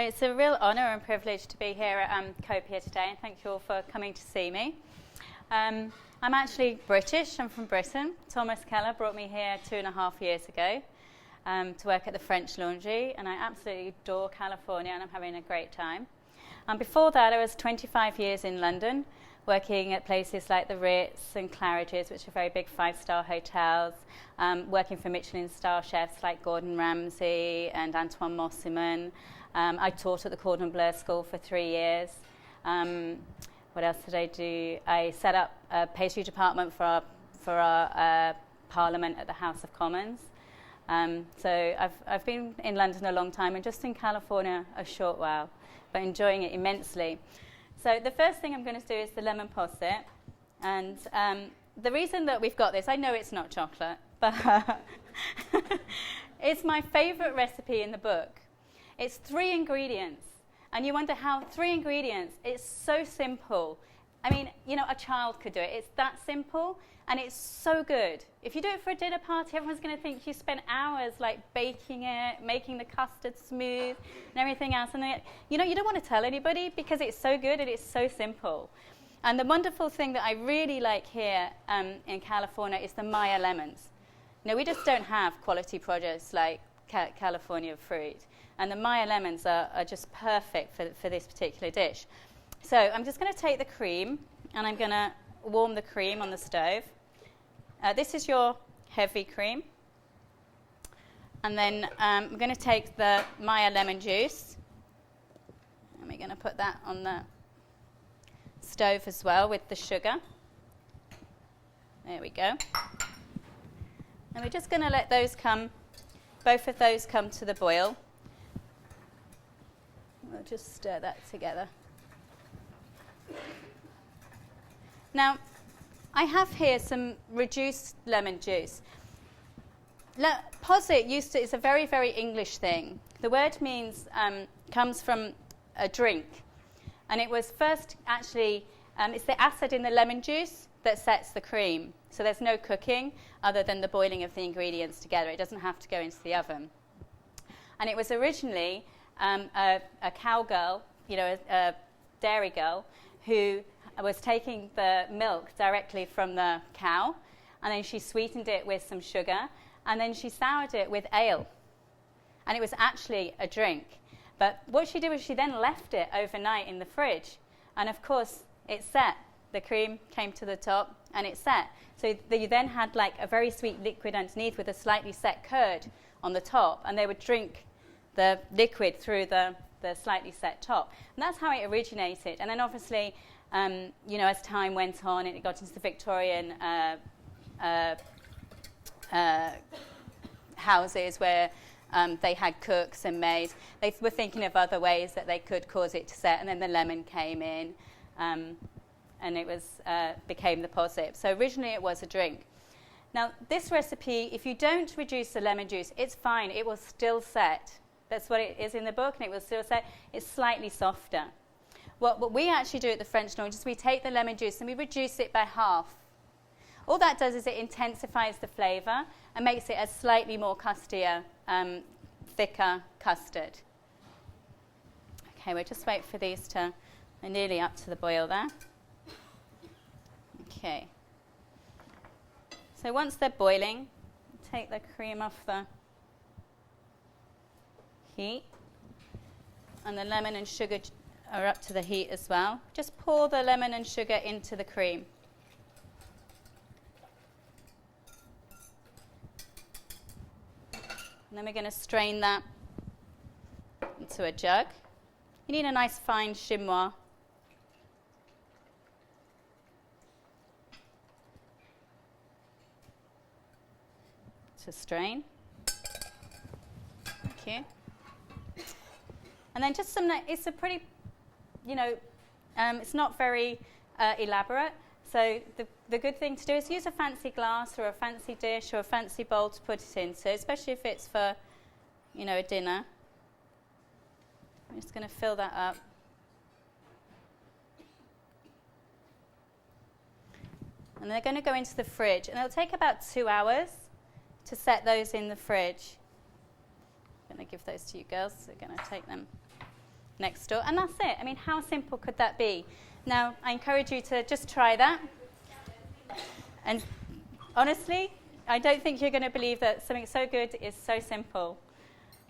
Well, it's a real honour and privilege to be here at Copia today, and thank you all for coming to see me. I'm actually British. I'm from Britain. Thomas Keller brought me here 2.5 years ago to work at the French Laundry, and I absolutely adore California, and I'm having a great time. Before that, I was 25 years in London, working at places like the Ritz and Claridge's, which are very big 5-star hotels, working for Michelin star chefs like Gordon Ramsay and Antoine Mossimon. I taught at the Cordon Bleu School for 3 years. What else did I do? I set up a pastry department for our Parliament at the House of Commons. So I've been in London a long time and just in California a short while, but enjoying it immensely. So the first thing I'm going to do is the Lemon Posset. And the reason that we've got this, I know it's not chocolate, but it's my favourite recipe in the book. It's 3 ingredients. And you wonder how 3 ingredients, it's so simple. I mean, you know, a child could do it. It's that simple, and it's so good. If you do it for a dinner party, everyone's going to think you spent hours, like, baking it, making the custard smooth, and everything else. And, you know, you don't want to tell anybody because it's so good and it's so simple. And the wonderful thing that I really like here in California is the Maya lemons. You know, we just don't have quality produce like California fruit. And the Maya lemons are just perfect for this particular dish. So I'm just going to take the cream, and I'm going to warm the cream on the stove. This is your heavy cream. And then I'm going to take the Maya lemon juice, and we're going to put that on the stove as well with the sugar. There we go. And we're just going to let both of those come to the boil. We'll just stir that together. Now, I have here some reduced lemon juice. Posset is a very, very English thing. The word comes from a drink. And it was first actually, it's the acid in the lemon juice that sets the cream. So there's no cooking other than the boiling of the ingredients together. It doesn't have to go into the oven. And it was originally a cowgirl, you know, a dairy girl, who was taking the milk directly from the cow, and then she sweetened it with some sugar, and then she soured it with ale. And it was actually a drink. But what she did was she then left it overnight in the fridge, and of course it set. The cream came to the top, and it set. So you then had like a very sweet liquid underneath with a slightly set curd on the top, and they would drink the liquid through the slightly set top. And that's how it originated. And then obviously, you know, as time went on, it got into the Victorian houses where they had cooks and maids. They were thinking of other ways that they could cause it to set, and then the lemon came in, and it became the posset. So originally it was a drink. Now, this recipe, if you don't reduce the lemon juice, it's fine. It will still set. That's what it is in the book, and it will still say it's slightly softer. What we actually do at the French Laundry is we take the lemon juice and we reduce it by half. All that does is it intensifies the flavour and makes it a slightly more custier, thicker custard. Okay, we'll just wait for these they're nearly up to the boil there. Okay. So once they're boiling, take the cream off the heat, and the lemon and sugar are up to the heat as well. Just pour the lemon and sugar into the cream. And then we're going to strain that into a jug. You need a nice fine chinois. To strain. Thank you. And then just it's a pretty, you know, it's not very elaborate. So the good thing to do is use a fancy glass or a fancy dish or a fancy bowl to put it into, especially if it's for, you know, a dinner. I'm just going to fill that up. And they're going to go into the fridge. And it'll take about 2 hours to set those in the fridge. I'm going to give those to you girls, so we're going to take them next door, and that's it. I mean, how simple could that be? Now, I encourage you to just try that. And honestly, I don't think you're going to believe that something so good is so simple.